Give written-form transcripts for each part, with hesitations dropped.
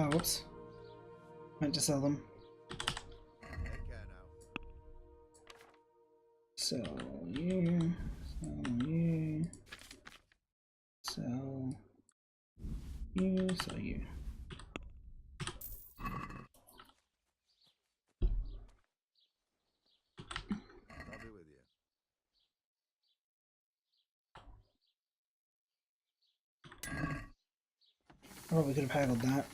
Oh, whoops. Meant to sell them. Sell you. Sell you. Sell you. Sell you. I'll be with you. Oh, we could have haggled that.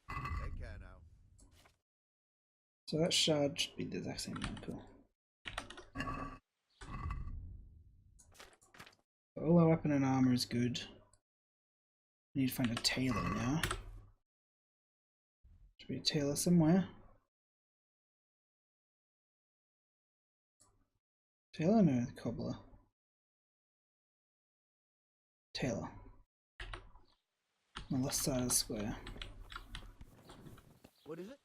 Take care now. So that shard should be the exact same one. Cool. All our weapon and armor is good. We need to find a tailor now. Should be a tailor somewhere. Tailor? No, the cobbler. Tailor. On the left side of the square. What is it?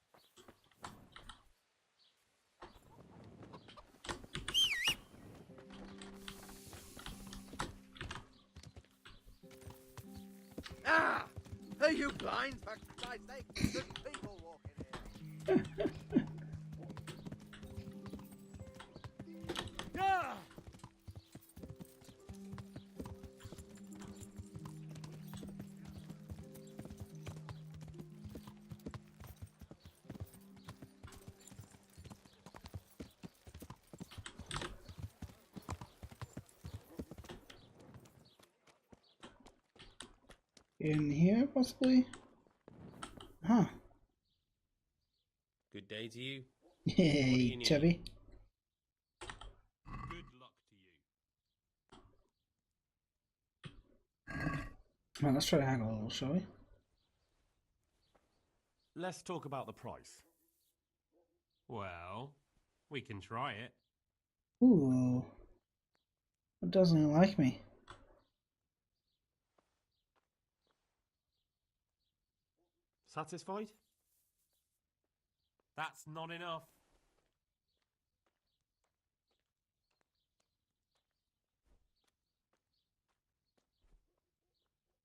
Ah! Are you blind? For Christ's sake, there's people walking here. Ah! In here, possibly? Huh. Good day to you. Yay, need? chubby. Good luck to you. Well, let's try to haggle a little, shall we? Let's talk about the price. Well, we can try it. Ooh. It doesn't like me. Satisfied? That's not enough.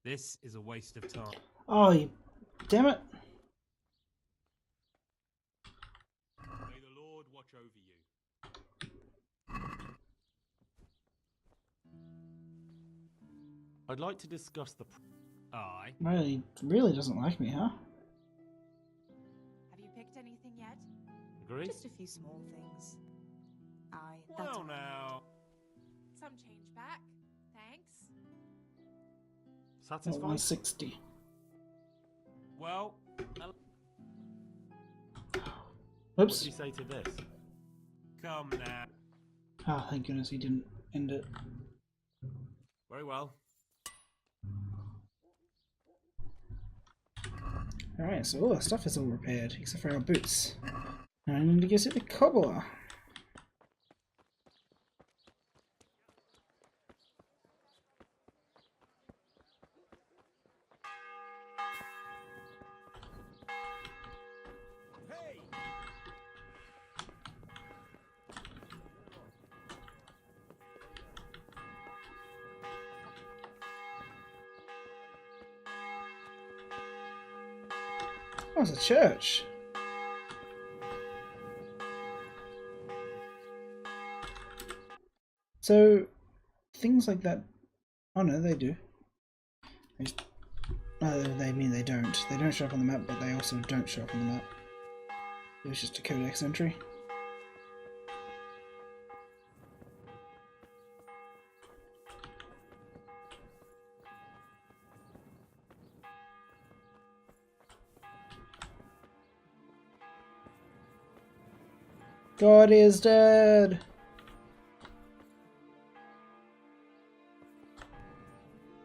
This is a waste of time. Oh, you... damn it. May the Lord watch over you. I'd like to discuss the... Aye. Really doesn't like me, huh? Have you picked anything yet? Agree? Just a few small things. That's Well now. some change back. Thanks. Oh, Satisfied? 160. Well, what do Oops. you say to this? Come now. Oh, thank goodness he didn't end it. Very well. Alright, so all our stuff is all repaired, except for our boots. Now I need to go see the cobbler. Oh, it's a church. So, things like that... Oh no, they do. They mean they don't. They don't show up on the map, but they also don't show up on the map. It was just a codex entry. God is dead!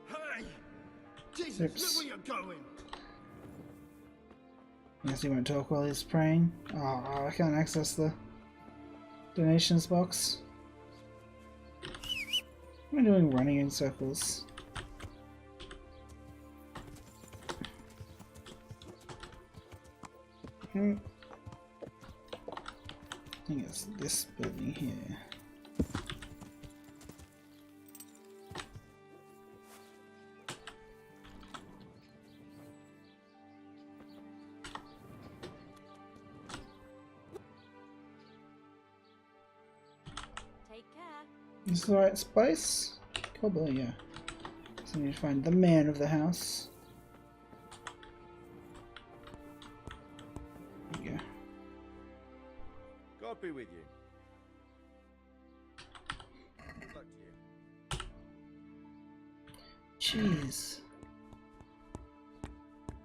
Hey! Jesus, Oops. look where you're going! Guess he won't talk while he's praying. Oh, I can't access the donations box. What am I doing running in circles? I think it's this building here. Is this the right place? Probably, yeah. So I need to find the man of the house. There you go. God be with you. Good luck to you. Jeez.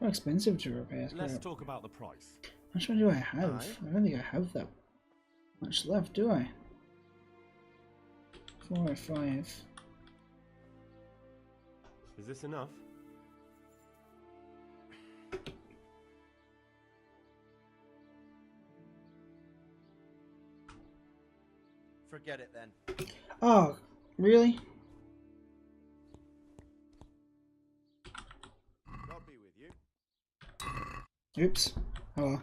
How expensive to repair. Let's talk about the price. How much money do I have? Aye. I don't think I have that much left, do I? 405. Is this enough? Forget it then. Oh, really? God be with you. Oops. Oh well.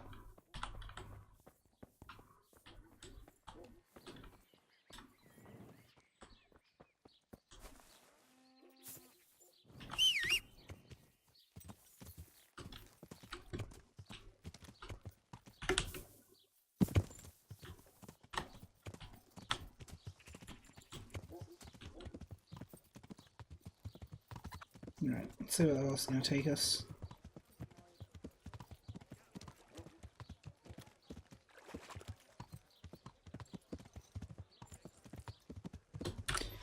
Alright, let's see what else is going to take us.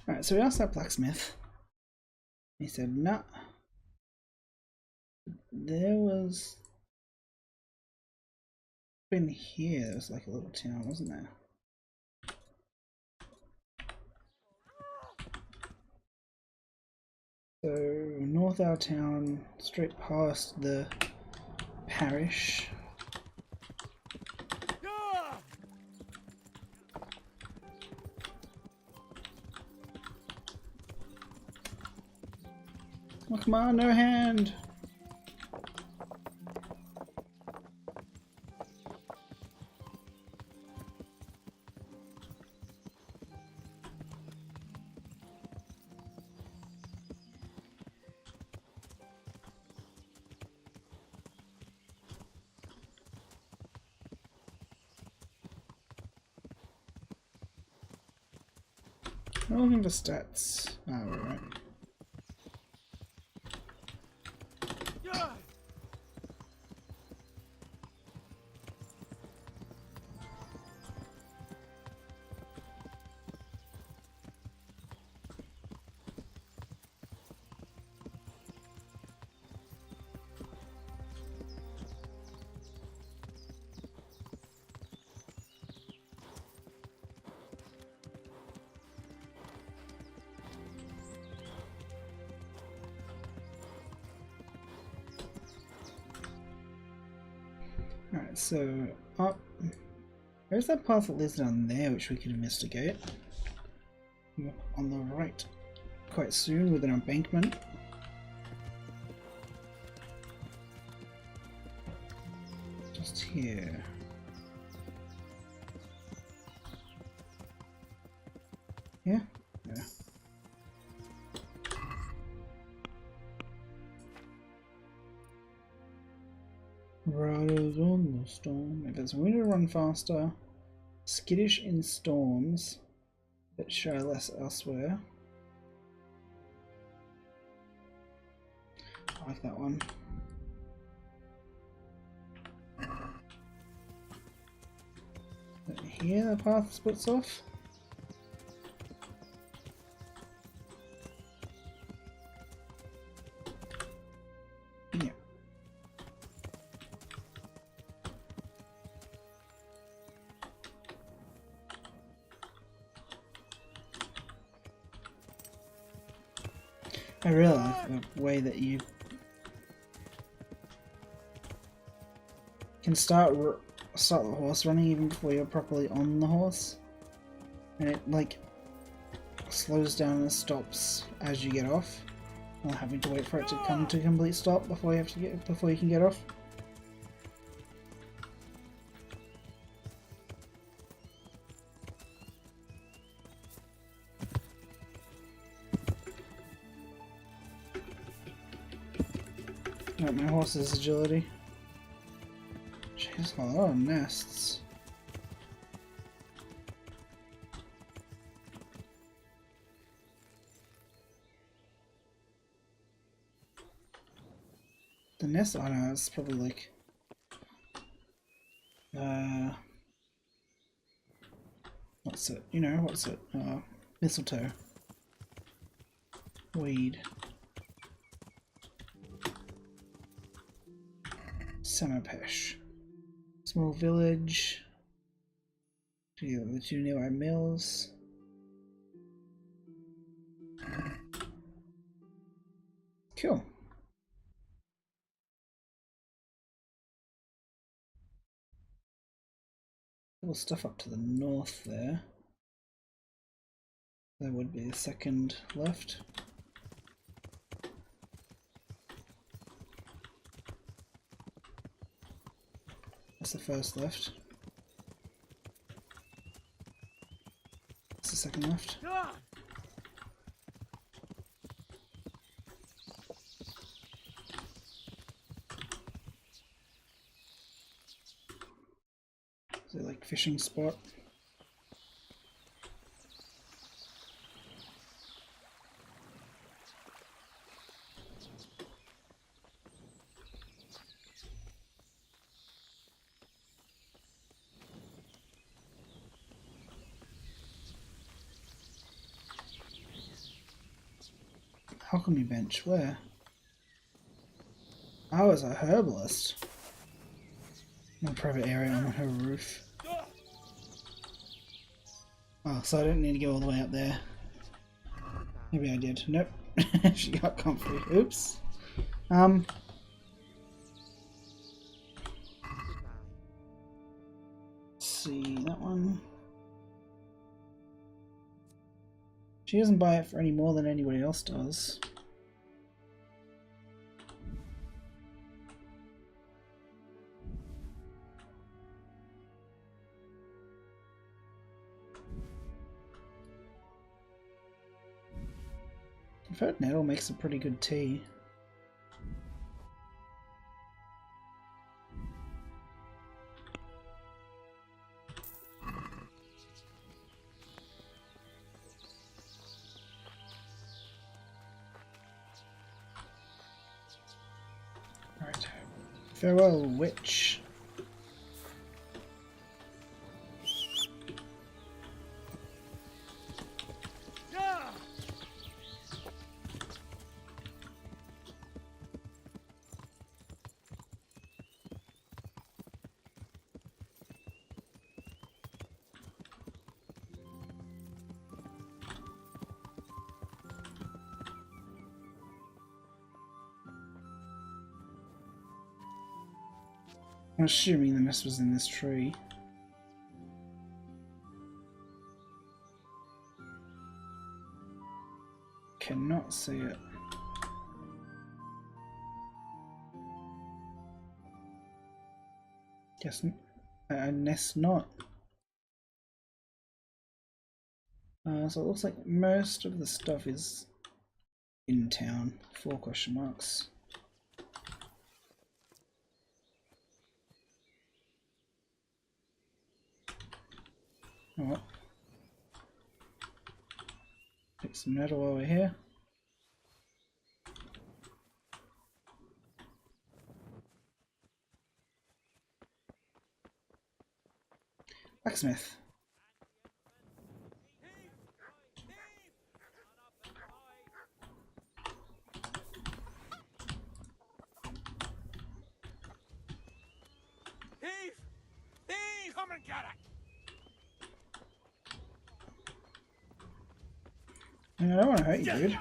Alright, so we asked that blacksmith. He said, nah. There was... In here, there was like a little town, wasn't there? So, north our town, straight past the parish. Oh, come on, no hand! I'm looking for stats. Oh, we're right. Alright, so up. There's that path that leads down there which we can investigate. On the right, quite soon with an embankment. Just here. Yeah? Yeah. Riders on the storm. If it's winter, run faster. Skittish in storms, but show less elsewhere. I like that one. But here the path splits off. Yeah. I realize the way that you can start the horse running even before you're properly on the horse, and it like slows down and stops as you get off, while having to wait for it to come to a complete stop before you can get off. Right, my horse's agility. Jeez, a lot of nests. the nest? Oh no, it's probably like what's it? You know, what's it? Mistletoe. Weed. Samapesh. Small village. The two nearby mills. Cool. Little stuff up to the north there. There would be a second left. That's the first left. That's the second left. Is it like fishing spot? Alchemy bench, where? Oh, as a herbalist. My private area on her roof. Oh, so I don't need to go all the way up there. Maybe I did. Nope. She got comfy. Oops. Let's see, that one. She doesn't buy it for any more than anybody else does. I've heard nettle makes a pretty good tea. Right. Farewell, witch. I'm assuming the mess was in this tree. Cannot see it. Guess nest not. So it looks like most of the stuff is in town. 4 question marks. Oh, pick some nettle over here. Blacksmith. Thief! Thief! Come and get it! I don't want to hurt you, dude.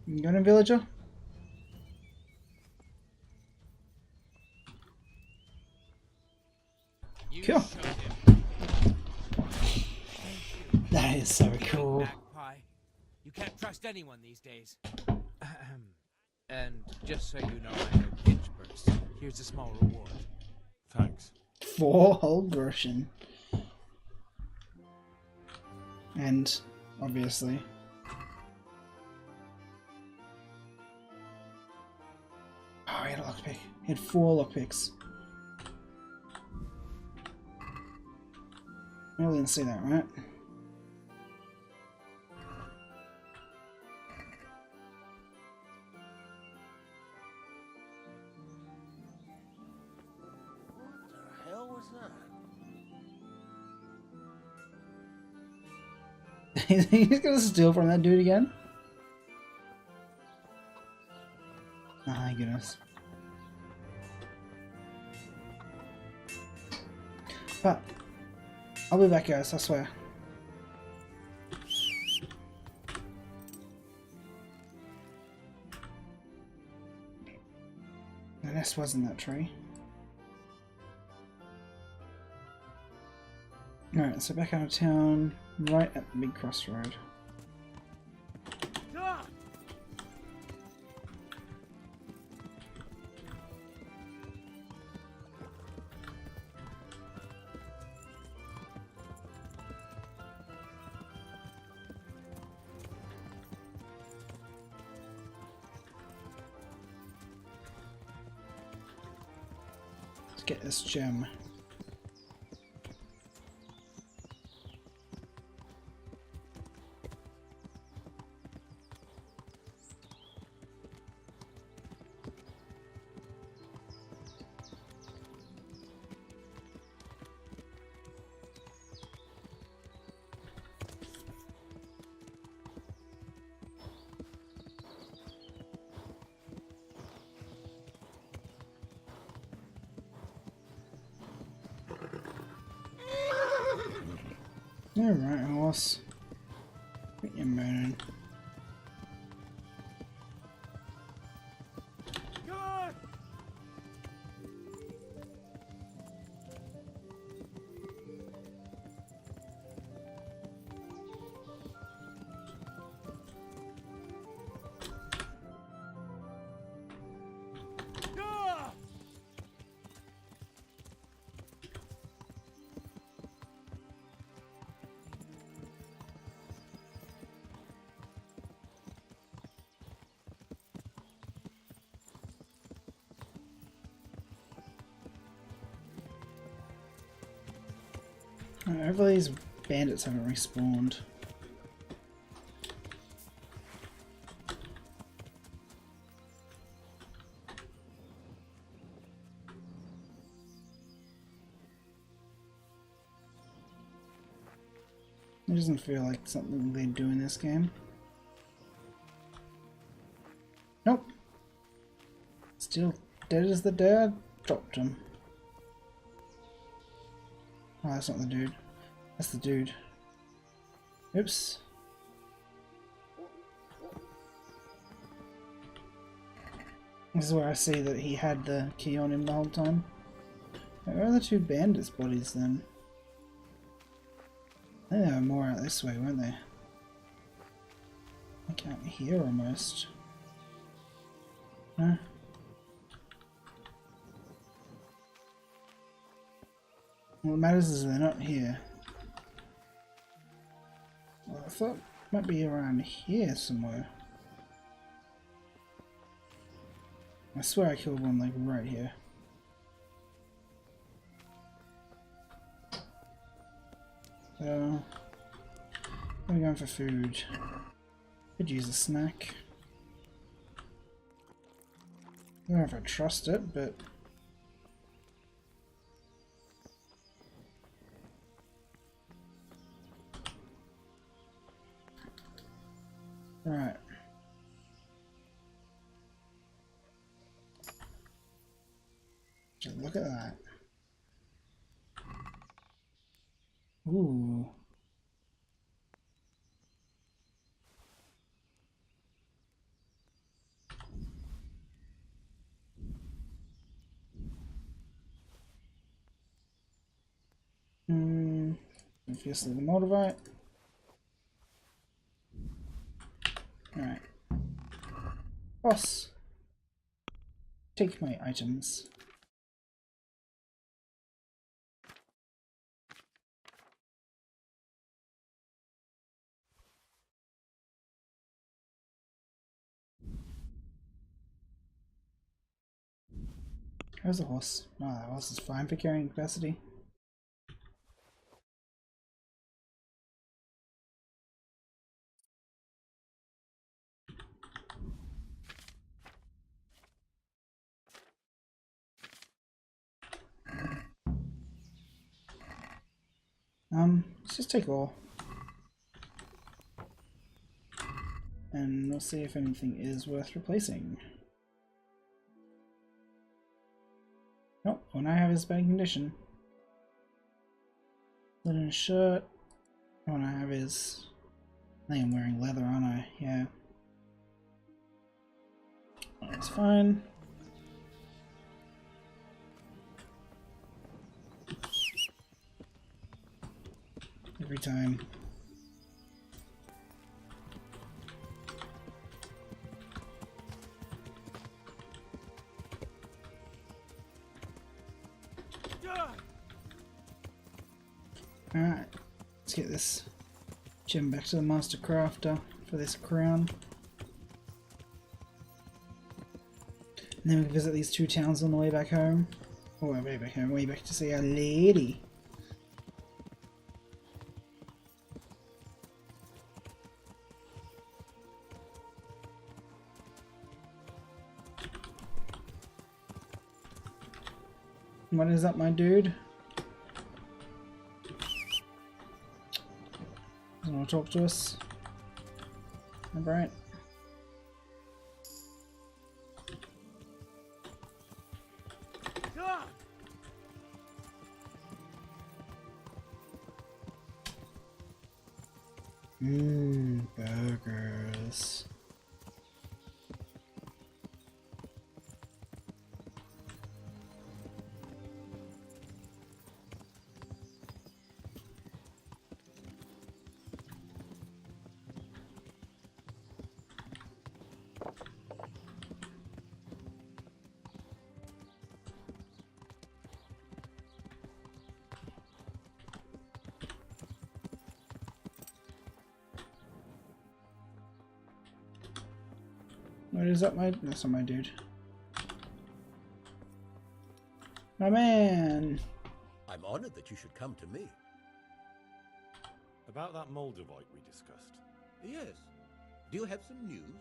You got a villager? Cool. That is so cool. Magpie. You can't trust anyone these days. And just so you know, I know pinch bursts. Here's a small reward. Thanks. 4 whole groschen. And obviously oh, I got a lockpick. He had 4 lockpicks. You didn't see that, right? What the hell was that? He's gonna steal from that dude again? Oh my goodness. But I'll be back, guys, I swear. The nest was in that tree. Alright, so back out of town, right at the big crossroad. Let's get this gem. Alright, horse. Quit your moaning. Hopefully these bandits haven't respawned. It doesn't feel like something they do in this game. Nope. Still dead as the day I dropped him. Oh, that's not the dude. That's the dude. Oops. This is where I see that he had the key on him the whole time. Where are the 2 bandits' bodies then? I think they were more out this way, weren't they? I can't hear almost. No? What matters is they're not here. Well, I thought it might be around here somewhere. I swear I killed one like right here. So I'm going for food. Could use a snack. I don't know if I trust it, but right. Just look at that. Ooh. Obviously the motivate. Alright. Boss. Take my items. How's the horse? Oh, that horse is fine for carrying capacity. Let's just take all. And we'll see if anything is worth replacing. Nope, one I have is bad condition. Linen shirt. One I have is... I think I'm wearing leather, aren't I? Yeah. That's fine. Every time. Alright, let's get this gem back to the Master Crafter for this crown. And then we can visit these two towns on the way back home. Or way back home, way back to see our lady. What is up, my dude? Doesn't want to talk to us. Alright. Burgers. What is up, my... That's not my dude. My man! I'm honored that you should come to me. About that Moldavite we discussed. Yes. Do you have some news?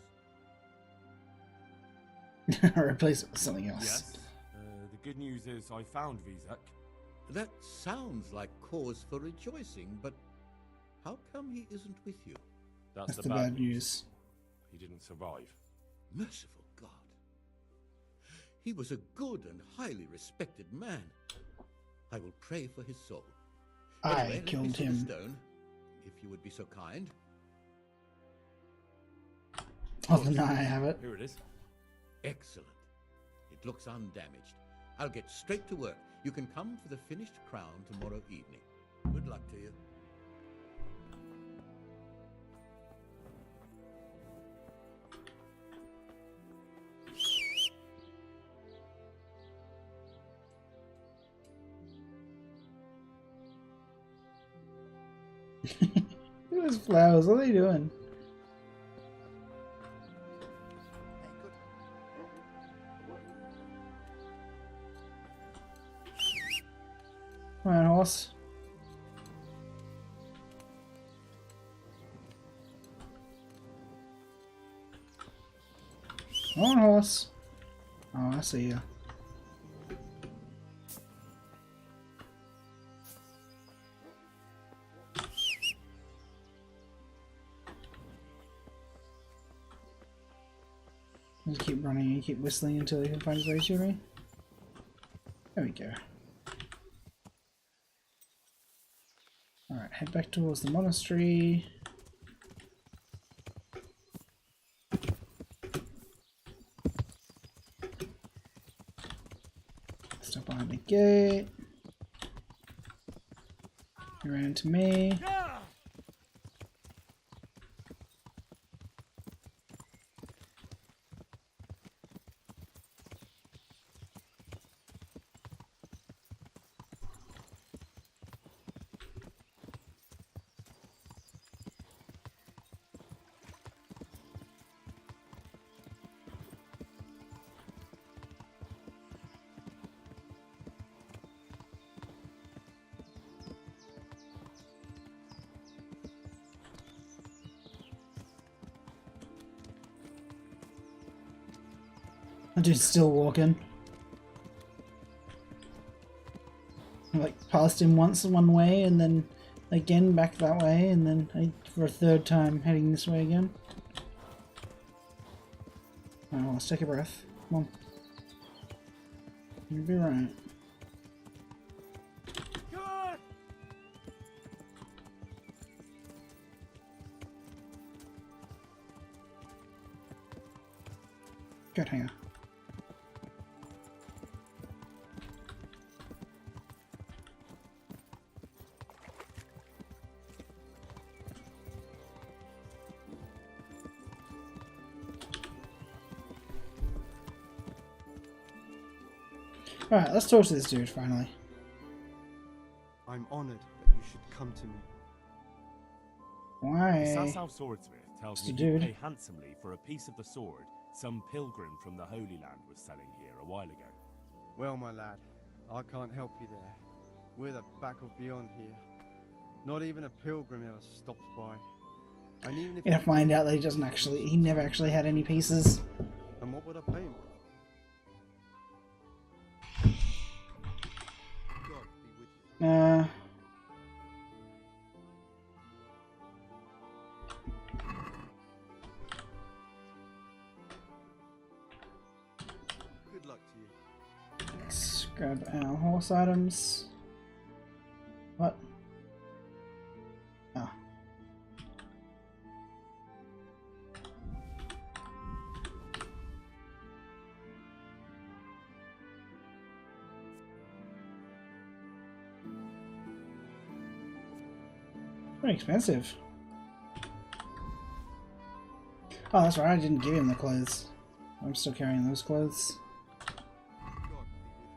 Replace it with something else. Yes. The good news is I found Vizek. That sounds like cause for rejoicing, but how come he isn't with you? That's the bad news. He didn't survive. Merciful God. He was a good and highly respected man. I will pray for his soul. I Anyway, let me killed see the him. stone, if you would be so kind. Oh, now I have it. Here it is. Excellent. It looks undamaged. I'll get straight to work. You can come for the finished crown tomorrow evening. Good luck to you. Look at those flowers, what are they doing? Come on, horse. Come on, horse. Oh, I see you. Just keep running and keep whistling until he can find his way to me. There we go. Alright, head back towards the monastery. Step behind the gate. He ran into me. Dude's still walking. I, like, passed him once one way and then again back that way, and then for a third time heading this way again. Alright, well, let's take a breath. Come on. You'll be right. Good hanger. Alright, let's talk to this dude finally. I'm honored that you should come to me. Why? The Sasau swordsmith tells It's me the you dude. pay handsomely for a piece of the sword some pilgrim from the Holy Land was selling here a while ago. Well, my lad, I can't help you there. We're the back of beyond here. Not even a pilgrim ever stops by. And even if You're gonna find out that he never actually had any pieces. And what would I pay him? God be with you. Good luck to you. Let's grab our horse items. What? Ah. Pretty expensive. Oh, that's right, I didn't give him the clothes. I'm still carrying those clothes. God be with you.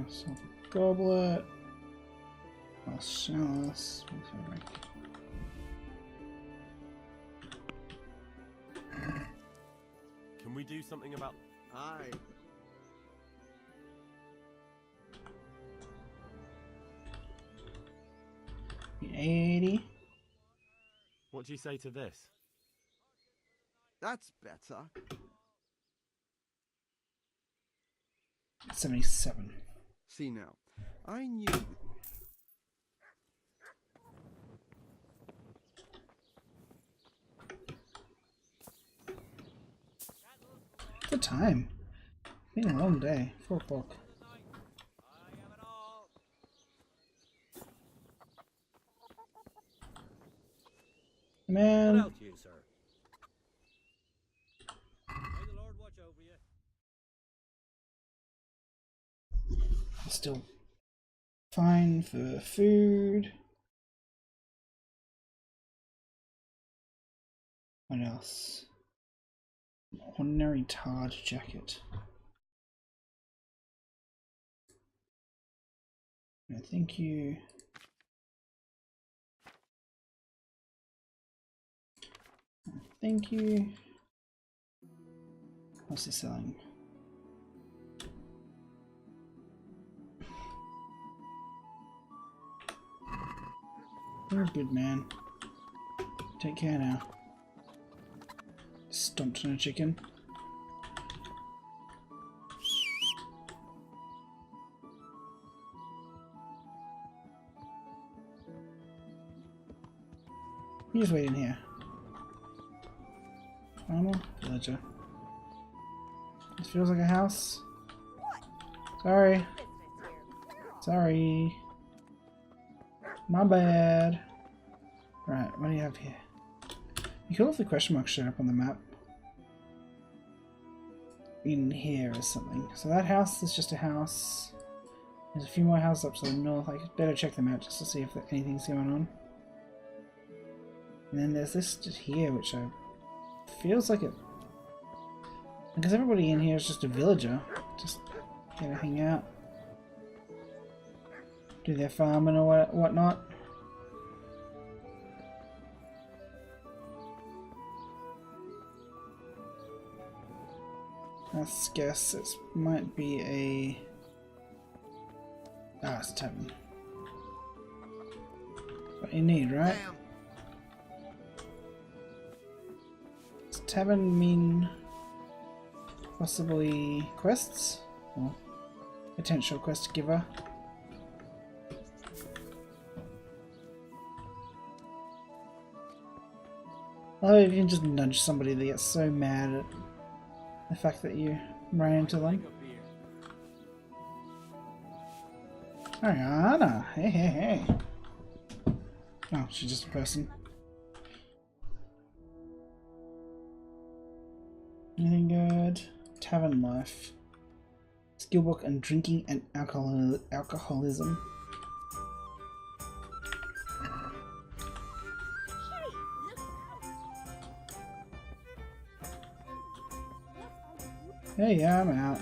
Silver goblet. Chalice. Can we do something about... Aye. 80. What do you say to this? That's better. 77. See now, I knew. The time. Been a long day. 4 o'clock. Man. What else you, sir? May the Lord watch over you. Still fine for food. What else? Ordinary tarred jacket. No, thank you. Thank you. What's he selling? You're a good man. Take care now. Stomped on a chicken. You just wait in here. Farmer, villager. This feels like a house. Sorry. Sorry. My bad. Right, what do you have here? You could have the question mark showed up on the map. In here is something. So that house is just a house. There's a few more houses up to the north. I better check them out just to see if anything's going on. And then there's this just here, which feels like it. Because everybody in here is just a villager. Just gonna hang out, do their farming or whatnot. Let's guess it might be a... Ah, it's a tavern. What you need, right? Does tavern mean possibly quests? Or potential quest giver? Oh, you can just nudge somebody that gets so mad at the fact that you ran into them. Ariana, hey, hey, hey. Oh, she's just a person. Anything good? Tavern life. Skillbook and drinking and alcoholism. Hey, yeah, I'm out.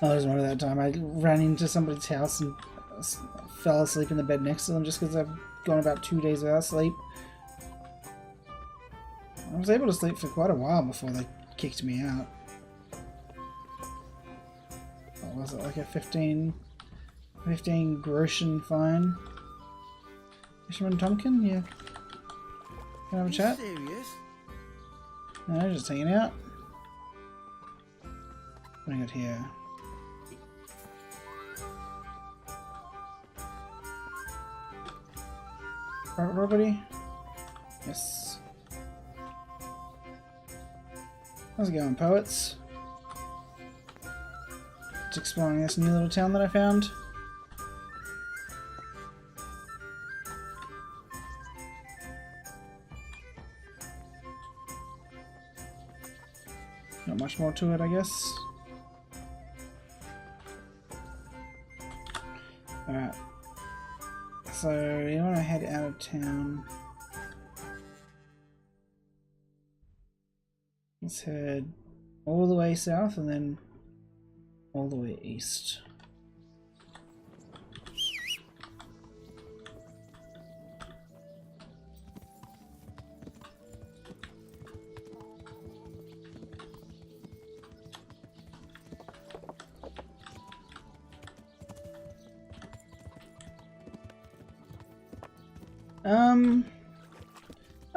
I was remember that time I ran into somebody's house and fell asleep in the bed next to them just because I've gone about 2 days without sleep. I was able to sleep for quite a while before they kicked me out. What was it, like a 15 groschen fine? Fisherman Tompkin? Yeah. Can I have a chat? Serious? No, just hanging out. What do I got here? Private property? Yes. How's it going, poets? Just exploring this new little town that I found. Not much more to it, I guess. Alright. So, you want to head out of town. Let's head all the way south and then all the way east.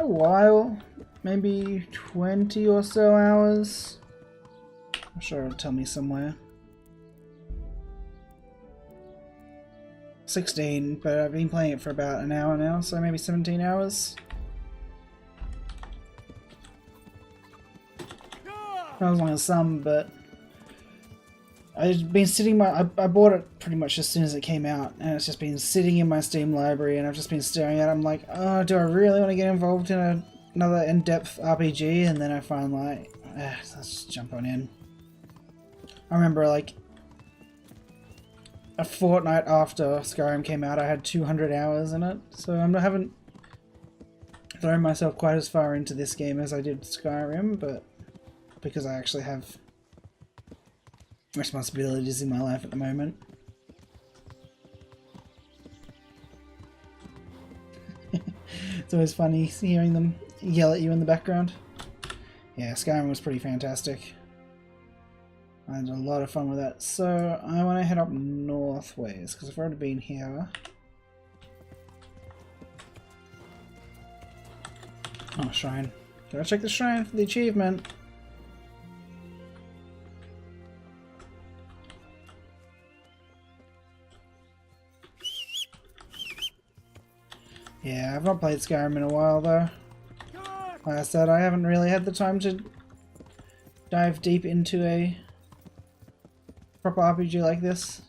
A while, maybe 20 or so hours. I'm sure it'll tell me somewhere. 16, but I've been playing it for about an hour now, so maybe 17 hours. Not as long as some, but I've been sitting I bought it pretty much as soon as it came out, and it's just been sitting in my Steam library, and I've just been staring at it. I'm like, oh, do I really want to get involved in another in-depth RPG? And then I find like, let's just jump on in. I remember like a fortnight after Skyrim came out, I had 200 hours in it, so I haven't thrown myself quite as far into this game as I did Skyrim, but because I actually have responsibilities in my life at the moment. It's always funny hearing them yell at you in the background. Yeah, Skyrim was pretty fantastic. I had a lot of fun with that. So I want to head up northways because I've already been here. Oh, shrine. Gotta check the shrine for the achievement. Yeah, I've not played Skyrim in a while though. Like I said, I haven't really had the time to dive deep into a proper RPG like this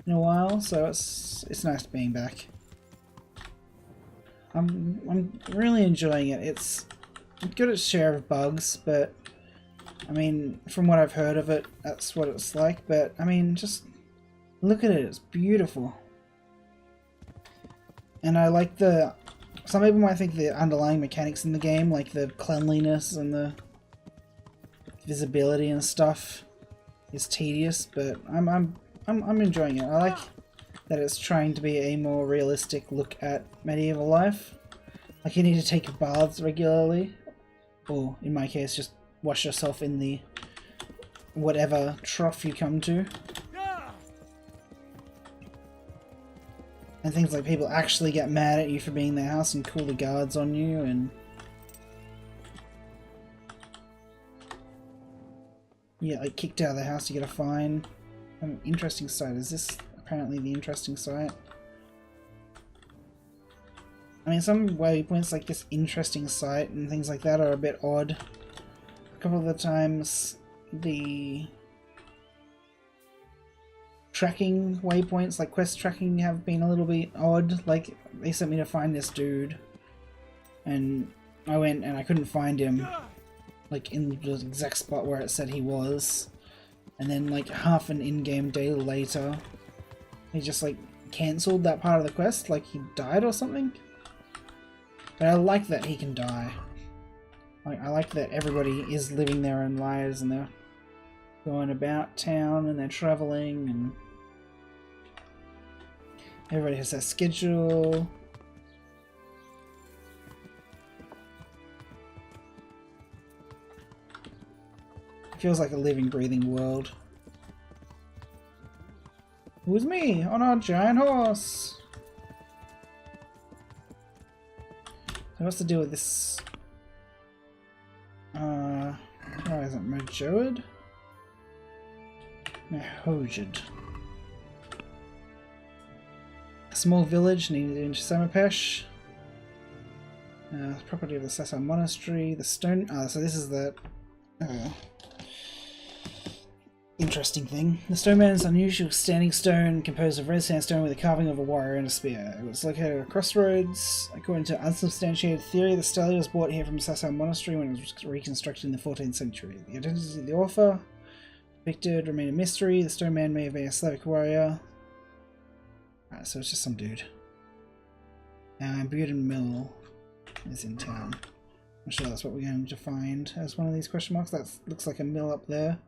in a while, so it's nice being back. I'm really enjoying it. It's got its share of bugs, but I mean, from what I've heard of it, that's what it's like. But I mean, just look at it; it's beautiful. And I like the... Some people might think the underlying mechanics in the game, like the cleanliness and the visibility and stuff, is tedious, but I'm enjoying it. I like that it's trying to be a more realistic look at medieval life. Like you need to take baths regularly, or in my case, just wash yourself in the whatever trough you come to. And things like people actually get mad at you for being in their house and call the guards on you, and you get like kicked out of the house, you get a fine. An interesting site. Is this apparently the interesting site? I mean, some waypoints like this interesting site and things like that are a bit odd. A couple of the times the tracking waypoints, like quest tracking, have been a little bit odd. Like, they sent me to find this dude, and I went and I couldn't find him, like, in the exact spot where it said he was. And then, like, half an in-game day later, he just, like, cancelled that part of the quest, like he died or something. But I like that he can die. Like, I like that everybody is living their own lives and they're going about town and they're traveling and everybody has their schedule. It feels like a living, breathing world. Who's me on a giant horse? So what's to do with this? Where is it? Majod? Mahojid. A small village needed in Samapesh. Property of the Sasa Monastery. The stone. So this is the interesting thing. The stone man is an unusual standing stone composed of red sandstone with a carving of a warrior and a spear. It was located at a crossroads. According to unsubstantiated theory, the stele was brought here from Sasa Monastery when it was reconstructed in the 14th century. The identity of the author depicted remain a mystery. The stone man may have been a Slavic warrior. Alright, so it's just some dude. Bearden Mill is in town. I'm sure that's what we're going to find as one of these question marks. That looks like a mill up there.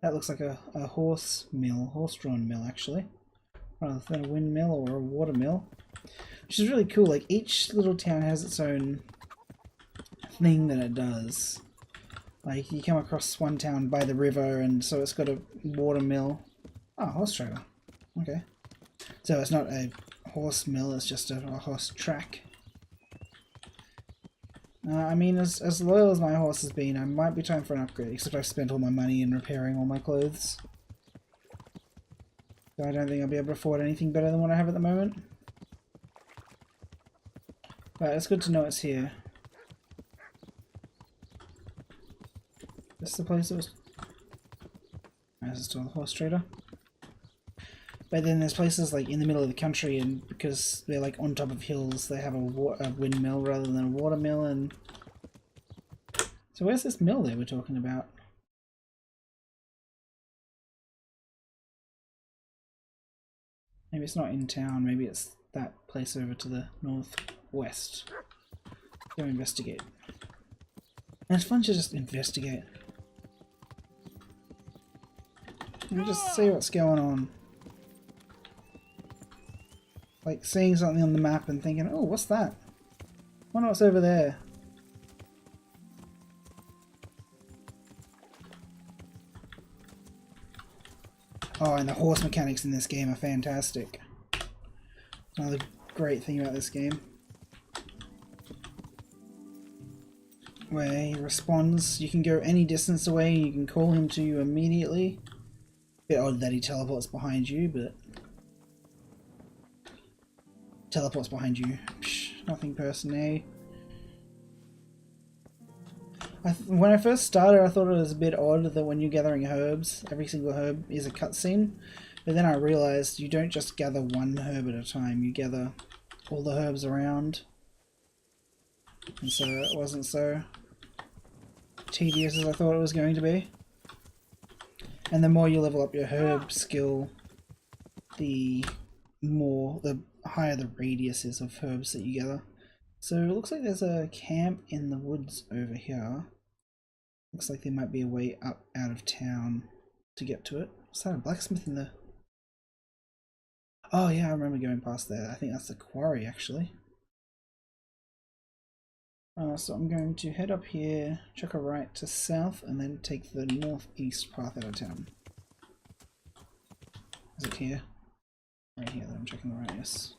That looks like a horse mill, horse-drawn mill actually, rather than a windmill or a water mill, which is really cool. Like each little town has its own thing that it does. Like you come across one town by the river, and so it's got a water mill. Oh, horse trailer. Okay, so it's not a horse mill; it's just a horse track. I mean, as loyal as my horse has been, I might be time for an upgrade, except I've spent all my money in repairing all my clothes. So I don't think I'll be able to afford anything better than what I have at the moment. But it's good to know it's here. This is the place that was... This is still the horse trader. But then there's places like in the middle of the country, and because they're like on top of hills, they have a windmill rather than a water mill. And so where's this mill they were talking about? Maybe it's not in town, maybe it's that place over to the northwest. Go investigate. And it's fun to just investigate. And just see what's going on. Like seeing something on the map and thinking, oh, what's that? I wonder what's over there. Oh, and the horse mechanics in this game are fantastic. Another great thing about this game. Where he responds, you can go any distance away and you can call him to you immediately. Bit odd that he teleports behind you, but... Teleports behind you. Psh, nothing personal. When I first started, I thought it was a bit odd that when you're gathering herbs, every single herb is a cutscene. But then I realized you don't just gather one herb at a time, you gather all the herbs around. And so it wasn't so tedious as I thought it was going to be. And the more you level up your herb skill, the higher the radius is of herbs that you gather. So it looks like there's a camp in the woods over here. Looks like there might be a way up out of town to get to it. Is that a blacksmith in the... Oh yeah, I remember going past there. I think that's the quarry actually. So I'm going to head up here, chuck a right to south, and then take the northeast path out of town. Is it here? Right here, then I'm checking the right, yes.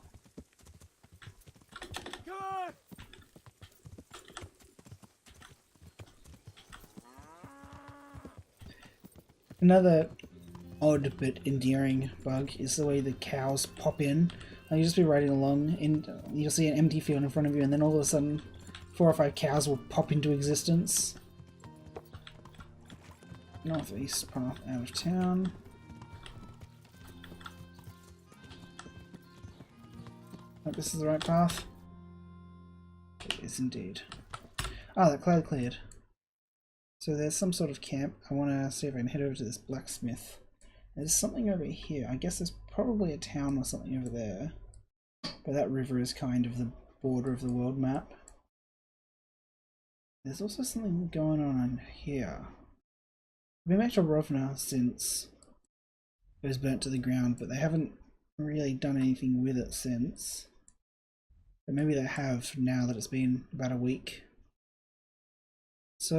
Another odd but endearing bug is the way the cows pop in. Like, you just be riding along and you'll see an empty field in front of you, and then all of a sudden 4 or 5 cows will pop into existence. Northeast path out of town. Hope this is the right path. It is indeed. Ah, that cloud cleared. So there's some sort of camp. I want to see if I can head over to this blacksmith. There's something over here. I guess there's probably a town or something over there. But that river is kind of the border of the world map. There's also something going on here. I've been back to Rovna since it was burnt to the ground, but they haven't really done anything with it since. But maybe they have now that it's been about a week. So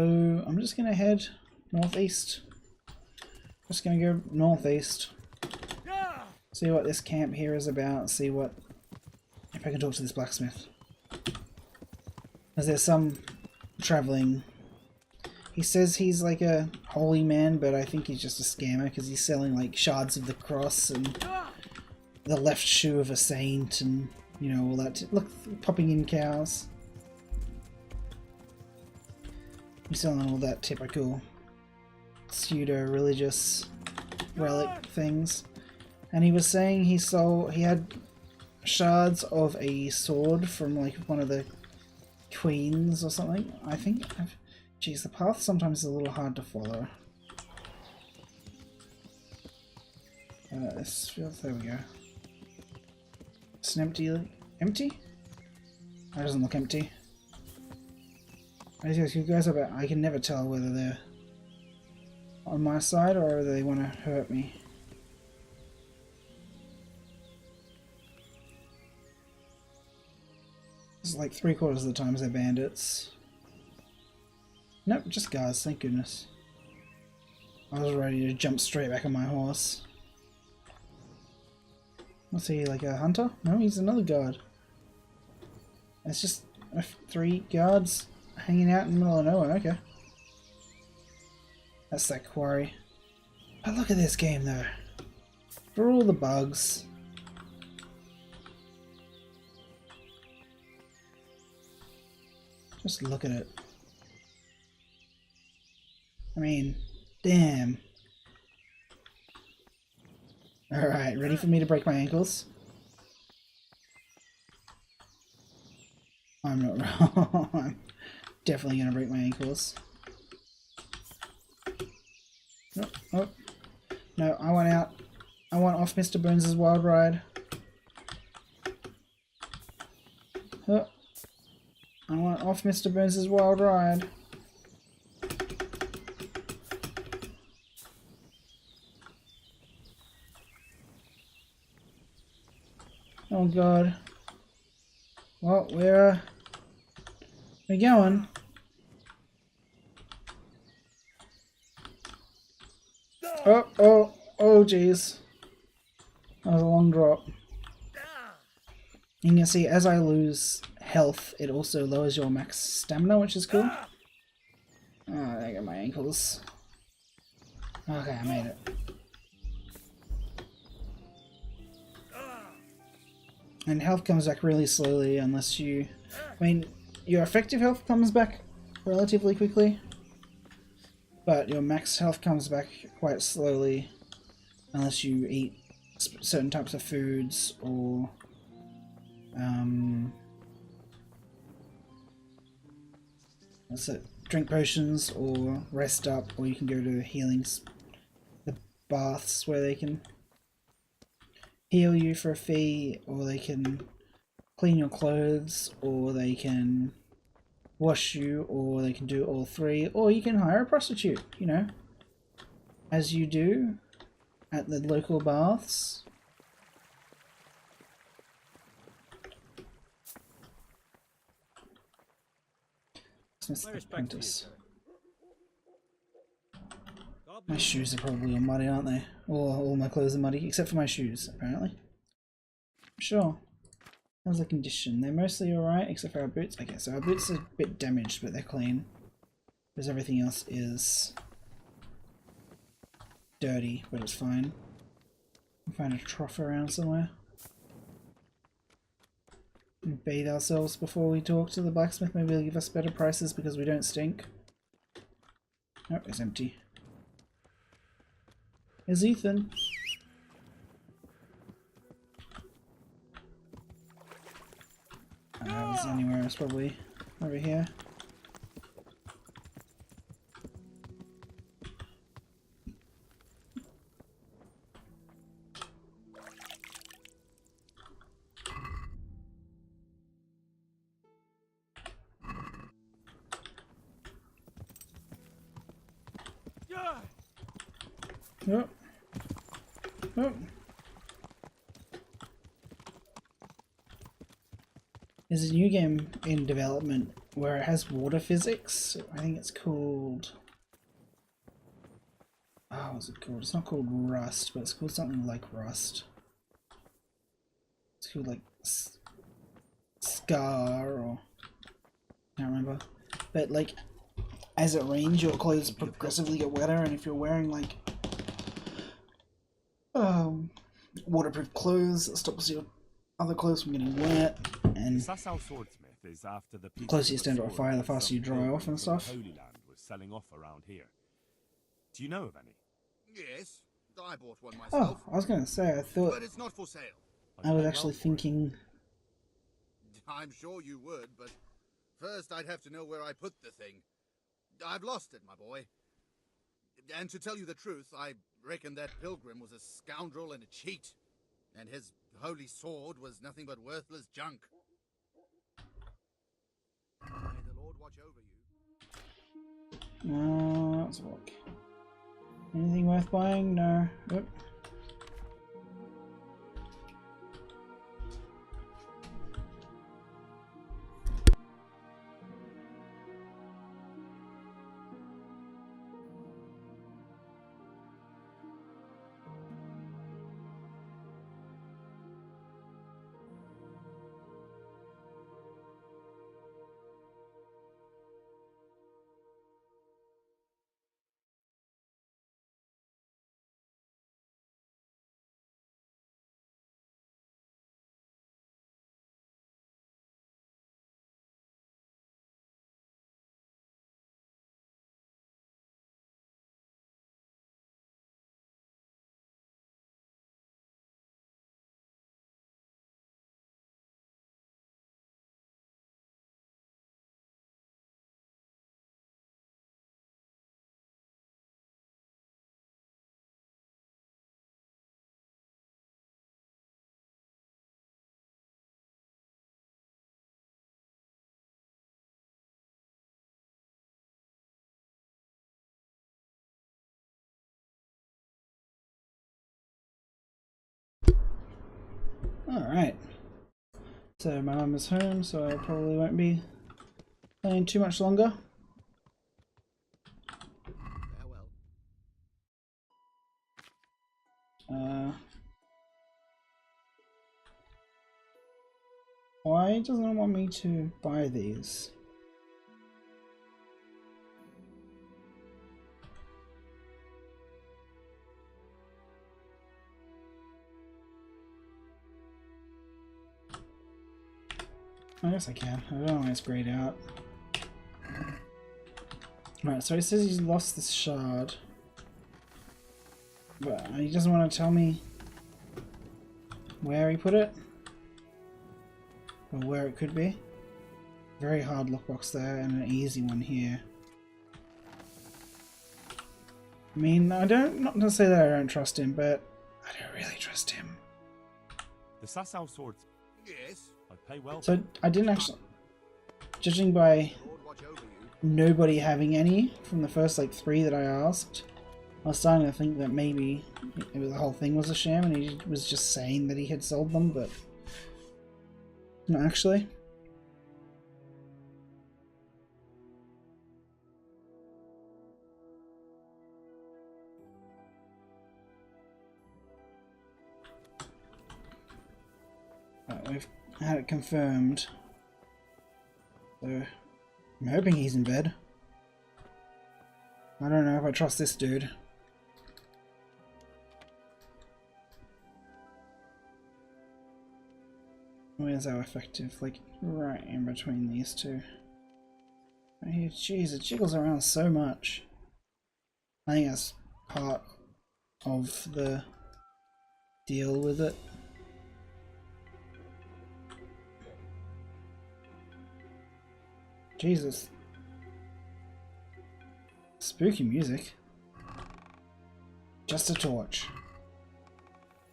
I'm just going to head northeast. Just going to go northeast. See what this camp here is about. See what... if I can talk to this blacksmith. Because there's some traveling. He says he's like a holy man, but I think he's just a scammer because he's selling like shards of the cross and the left shoe of a saint and, you know, all that. Look, popping in cows. He's selling all that typical pseudo-religious relic things. And he was saying he had shards of a sword from like one of the queens or something. I think geez, the path sometimes is a little hard to follow. This feels, there we go. It's an empty? That doesn't look empty. You guys about, I can never tell whether they're on my side or whether they want to hurt me. It's like 3/4 of the times they're bandits. Nope, just guards, thank goodness. I was ready to jump straight back on my horse. What's he, like a hunter? No, he's another guard. It's just 3 guards hanging out in the middle of nowhere, okay. That's that quarry. But look at this game though. For all the bugs. Just look at it. I mean, damn. Alright, ready for me to break my ankles? I'm not wrong. I'm definitely gonna break my ankles. Oh, oh. No, I want out. I want off Mr. Burns' wild ride. Oh. I want off Mr. Burns' wild ride. Oh god. Well, where we going? Oh jeez. That was a long drop. You can see as I lose health, it also lowers your max stamina, which is cool. Oh, there go my ankles. Okay, I made it. And health comes back really slowly unless you... I mean, your effective health comes back relatively quickly, but your max health comes back quite slowly unless you eat certain types of foods or... what's it? Drink potions or rest up, or you can go to the baths where they can heal you for a fee, or they can clean your clothes, or they can wash you, or they can do all three, or you can hire a prostitute, you know, as you do at the local baths. My respect to you, sir. God My bless you. shoes are probably all muddy, aren't they? All my clothes are muddy, except for my shoes, apparently. Sure. How's the condition? They're mostly alright, except for our boots. Okay, so our boots are a bit damaged, but they're clean. Because everything else is dirty, but it's fine. We'll find a trough around somewhere. And bathe ourselves before we talk to the blacksmith. Maybe he'll give us better prices because we don't stink. Oh, it's empty. Here's Ethan. Is anywhere else? Probably over here. Oh. Oh. There's a new game in development where it has water physics. I think it's called... Oh, what's it called? It's not called Rust, but it's called something like Rust. It's called like Scar or... I can't remember. But like, as it rains, your clothes progressively get wetter, and if you're wearing like waterproof clothes, it stops your other clothes from getting wet. And The Sasau swordsmith is after the the closer you stand to a fire, the faster you dry off and stuff. Holy Land was selling off around here. Do you know of any? Yes, I bought one Oh, myself. I was going to say, I thought But it's not for sale. I was actually thinking... I'm sure you would, but first I'd have to know where I put the thing. I've lost it, my boy. And to tell you the truth, I reckon that pilgrim was a scoundrel and a cheat. And his holy sword was nothing but worthless junk. May the Lord watch over you. Let's look. Anything worth buying? No. Nope. Alright. So my mum is home, so I probably won't be playing too much longer. Farewell. Why doesn't it want me to buy these? I guess I can. I don't know why it's grayed out. Right, so he says he's lost this shard. But he doesn't want to tell me where he put it. Or where it could be. Very hard lockbox there and an easy one here. I mean, not to say that I don't trust him, but I don't really trust him. The Sasau swords, Yes. I'd pay well. So I didn't actually, judging by Lord watch over you. nobody having any from the first like 3 that I asked, I was starting to think that maybe the whole thing was a sham and he was just saying that he had sold them, but not actually. We've had it confirmed. So I'm hoping he's in bed. I don't know if I trust this dude. Where's our effective? Like right in between these two. Right here. Jeez, it jiggles around so much. I think that's part of the deal with it. Jesus. Spooky music. Just a torch.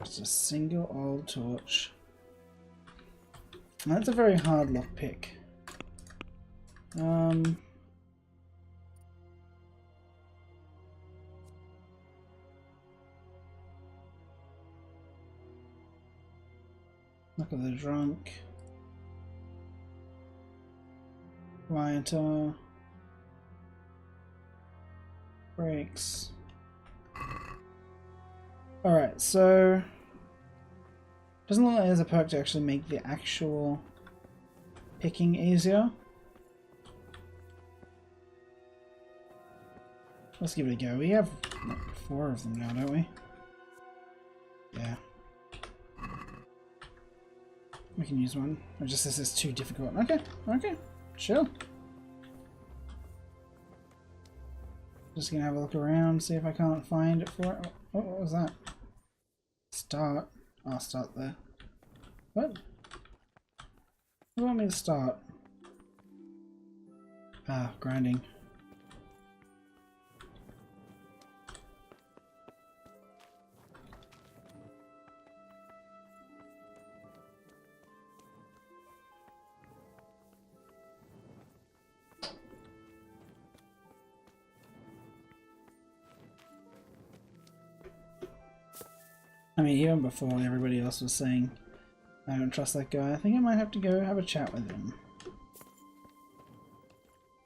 Just a single old torch. That's a very hard lock pick. Look at the drunk. Quieter. Breaks. Alright, so doesn't look like there's a perk to actually make the actual picking easier. Let's give it a go. We have like 4 of them now, don't we? Yeah. We can use one. It just says it's too difficult. Okay, okay, sure. Just gonna have a look around, see if I can't find it for it. Oh, what was that? Start. I'll start there. What? What do you want me to start? Ah, grinding. I mean, even before everybody else was saying I don't trust that guy, I think I might have to go have a chat with him.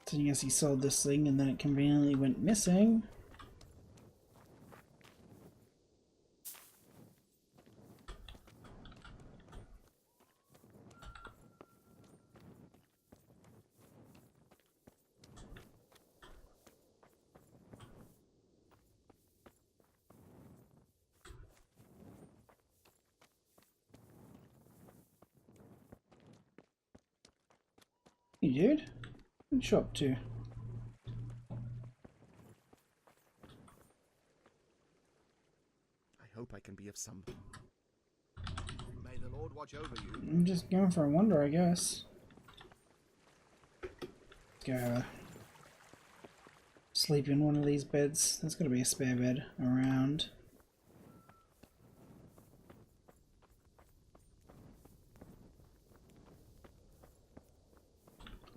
Seeing as he sold this thing and then it conveniently went missing. Hey dude, what you up to? I hope I can be of some. May the Lord watch over you. I'm just going for a wander, I guess. Let's go have a sleep in one of these beds. There's got to be a spare bed around.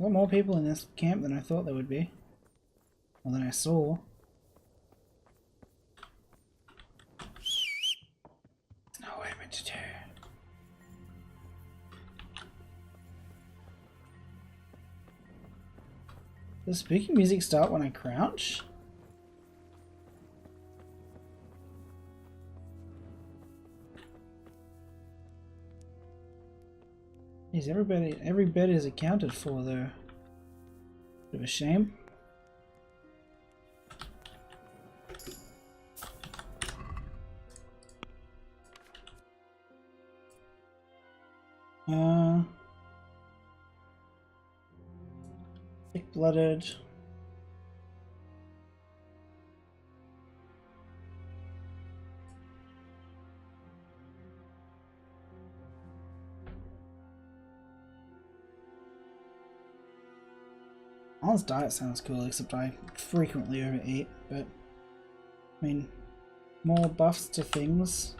A lot more people in this camp than I thought there would be. Or than I saw. There's no way meant to do. Does spooky music start when I crouch? Is every bed is accounted for though. Bit of a shame. Thick-blooded. Alan's diet sounds cool, except I frequently overeat, but I mean, more buffs to things.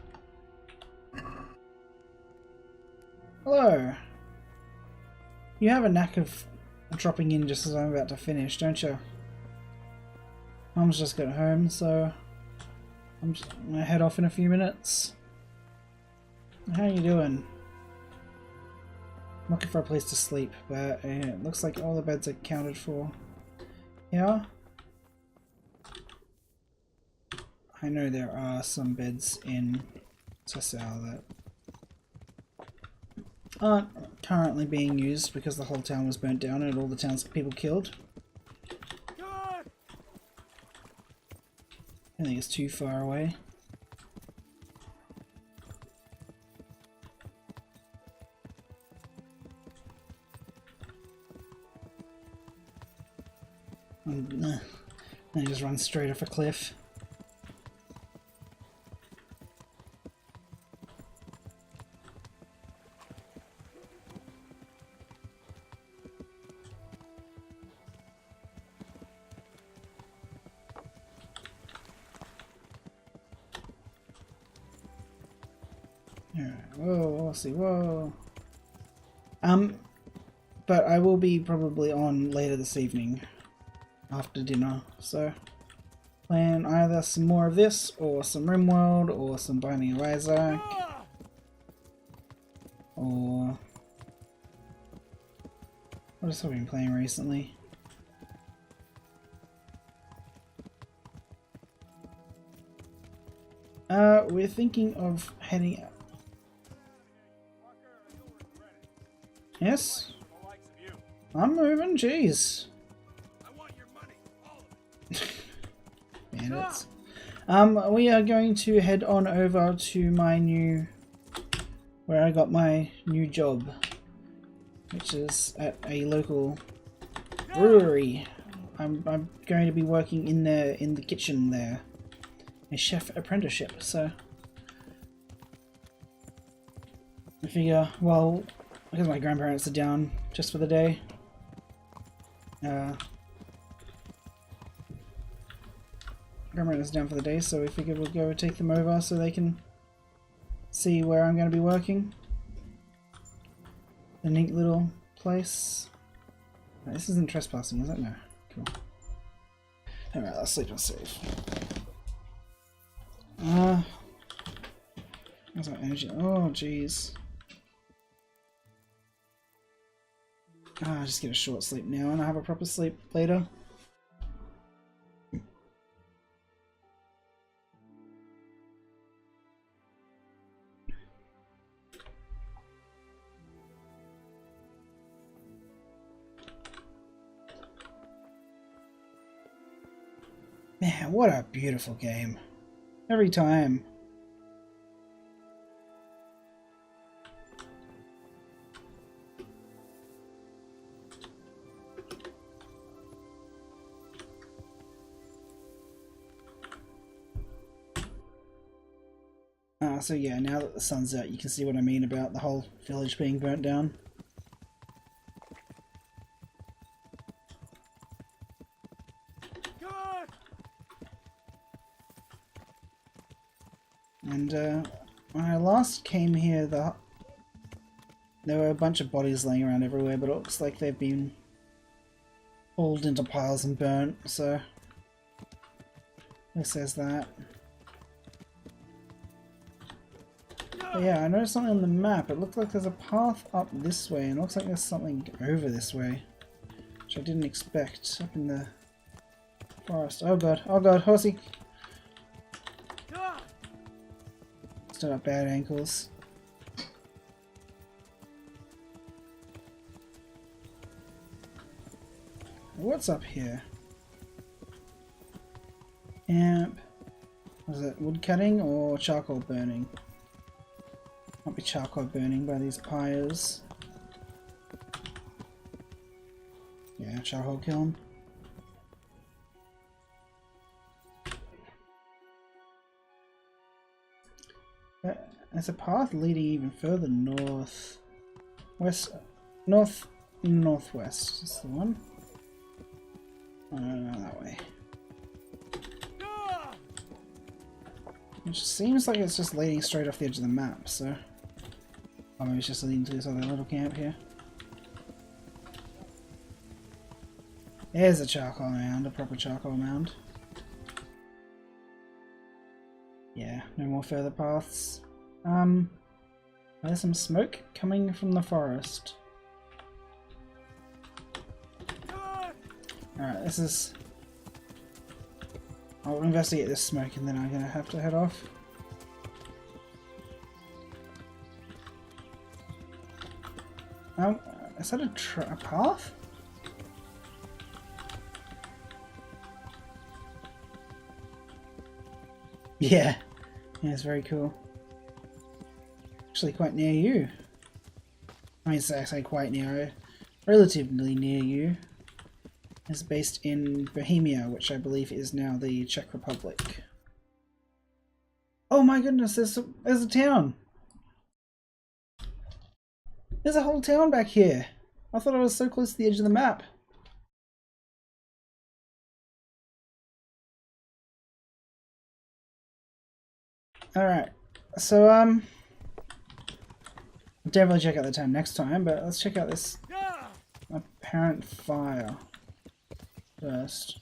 Hello. You have a knack of dropping in just as I'm about to finish, don't you? Mum's just got home, so I'm gonna head off in a few minutes. How you doing? I'm looking for a place to sleep, but it looks like all the beds are counted for. Yeah? I know there are some beds in Sasau that aren't currently being used because the whole town was burnt down and all the townspeople killed. I think it's too far away. And I just run straight off a cliff. Whoa, let's see, whoa. But I will be probably on later this evening after dinner, so plan either some more of this or some RimWorld or some Binding of Isaac or what else have I been playing recently? We're thinking of heading. Yes? I'm moving, jeez. Bandits. We are going to head on over to my new, where I got my new job, which is at a local brewery. I'm going to be working in the kitchen there, a chef apprenticeship. So I figure, well, because my grandparents are down just for the day, grandparents are down for the day, so we figured we'll go take them over so they can see where I'm going to be working. A neat little place. This isn't trespassing, is it? No. Cool. Alright, let's sleep and save. Where's our energy? Oh, jeez. Just get a short sleep now and I'll have a proper sleep later. Man, what a beautiful game. Every time. So yeah, now that the sun's out, you can see what I mean about the whole village being burnt down. And when I last came here, there were a bunch of bodies laying around everywhere, but it looks like they've been hauled into piles and burnt, so it says that. But yeah, I noticed something on the map. It looked like there's a path up this way, and it looks like there's something over this way, which I didn't expect, up in the forest. Oh god, horsey! Still got bad ankles. What's up here? Camp. Was it wood cutting or charcoal burning? Might be charcoal burning by these pyres. Yeah, charcoal kiln. There's a path leading even further north. Northwest is the one. Oh, no, that way. Which seems like it's just leading straight off the edge of the map, so Oh, maybe it's just leading to this other little camp here. There's a charcoal mound, a proper charcoal mound. Yeah, no more further paths. There's some smoke coming from the forest. Alright, this is... I'll investigate this smoke and then I'm gonna have to head off. Is that a path? Yeah. Yeah, it's very cool. Actually quite near you. I mean, I say quite near, relatively near you. It's based in Bohemia, which I believe is now the Czech Republic. Oh my goodness, there's a town! There's a whole town back here! I thought I was so close to the edge of the map. Alright, so definitely check out the town next time, but let's check out this apparent fire first.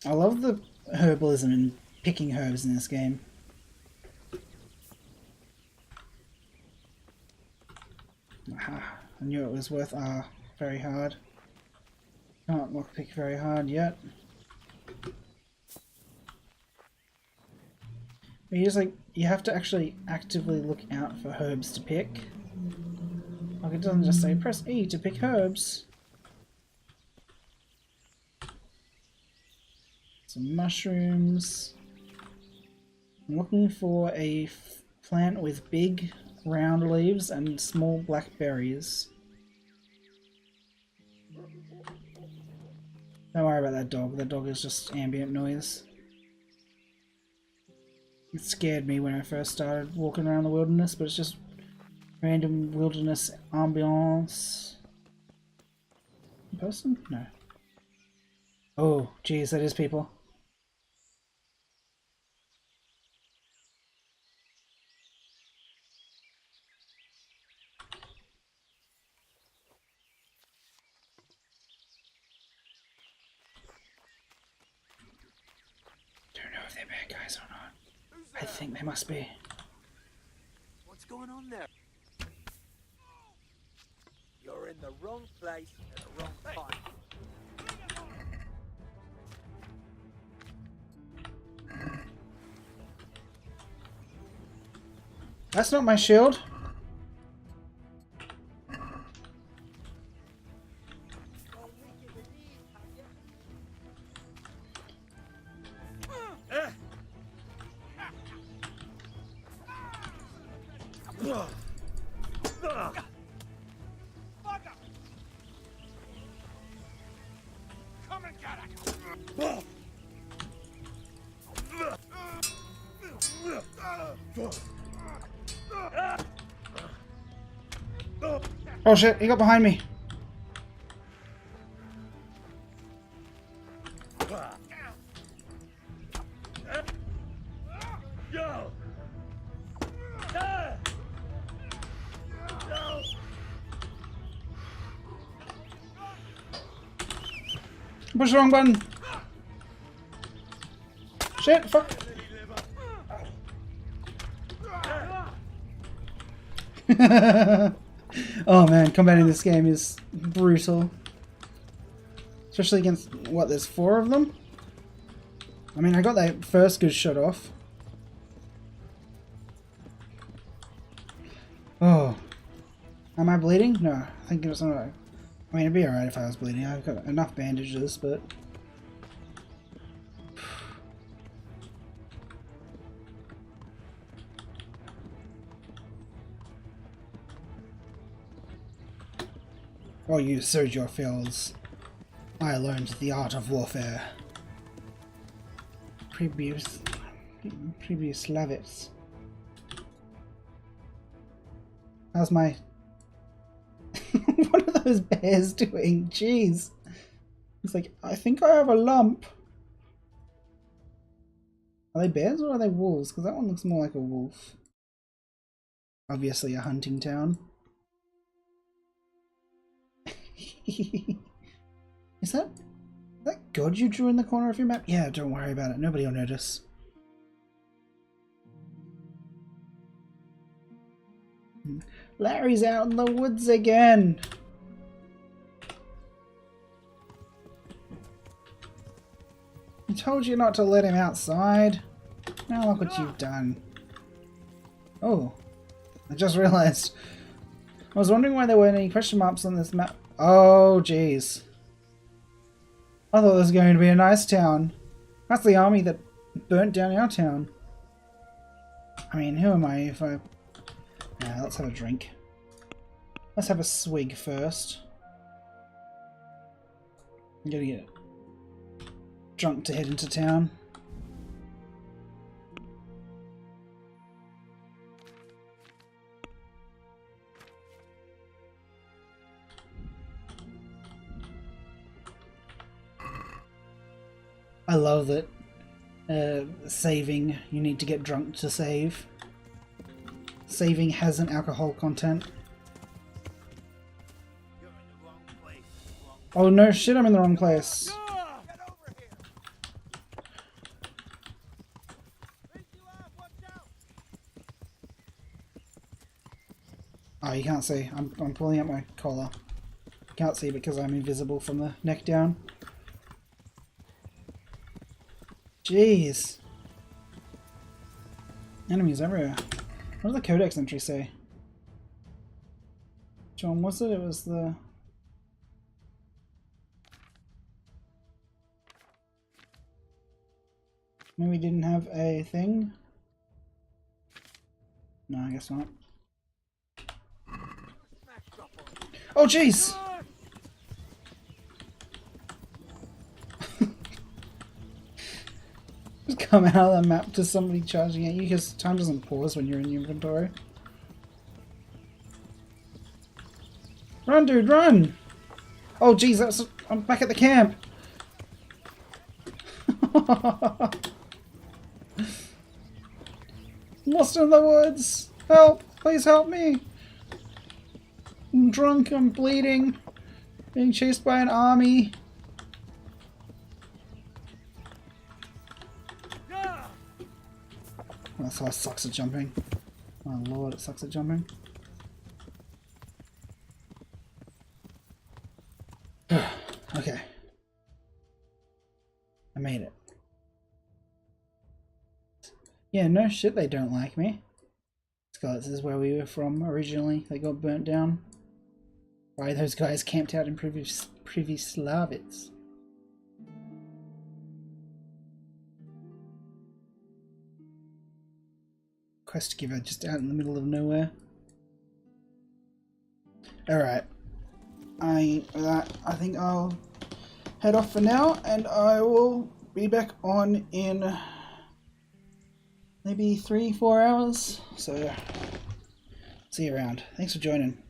I love the herbalism and picking herbs in this game. Aha, I knew it was worth very hard. Can't lockpick very hard yet. But you have to actually actively look out for herbs to pick. Like, it doesn't just say press E to pick herbs. Some mushrooms. I'm looking for a plant with big round leaves and small black berries. Don't worry about that dog. That dog is just ambient noise. It scared me when I first started walking around the wilderness, but it's just random wilderness ambiance. Person? No. Oh, geez, that is people. Don't know if they're bad guys or not. I think they must be. What's going on there? You're in the wrong place at the wrong time. That's not my shield. Oh shit, he got behind me. Push the wrong button. Shit, fuck. Oh man, combat in this game is brutal. Especially against, what, there's 4 of them? I mean, I got that first good shot off. Oh. Am I bleeding? No, I think it was alright. I mean, it'd be alright if I was bleeding. I've got enough bandages, but... Oh, you sowed your fields. I learned the art of warfare. Previous Lavitz. How's my... What are those bears doing? Jeez. It's like, I think I have a lump. Are they bears or are they wolves? Because that one looks more like a wolf. Obviously a hunting town. Is that God you drew in the corner of your map? Yeah, don't worry about it. Nobody will notice. Larry's out in the woods again. I told you not to let him outside. Now look what you've done. Oh, I just realized. I was wondering why there weren't any question marks on this map. Oh, jeez. I thought this was going to be a nice town. That's the army that burnt down our town. I mean, who am I if I... Yeah, let's have a drink. Let's have a swig first. I'm gonna get drunk to head into town. I love that saving, you need to get drunk to save. Saving has an alcohol content. You're in the wrong place. Oh no shit, I'm in the wrong place. Get over here. Pick you up, watch out. Oh, you can't see. I'm pulling out my collar. Can't see because I'm invisible from the neck down. Jeez. Enemies everywhere. What did the codex entry say? John, was it? It was the... No, we didn't have a thing? No, I guess not. Oh, jeez! Just come out of the map to somebody charging at you because time doesn't pause when you're in the inventory. Run, dude, run! Oh, jeez, I'm back at the camp. Lost in the woods. Help! Please help me. I'm drunk. I'm bleeding. Being chased by an army. That's how it sucks at jumping. Oh lord, it sucks at jumping. Okay. I made it. Yeah, no shit, they don't like me. This is where we were from originally. They got burnt down. Why those guys camped out in previous Slavits. Quest giver just out in the middle of nowhere. Alright. I think I'll head off for now and I will be back on in maybe 3-4 hours. So yeah. See you around. Thanks for joining.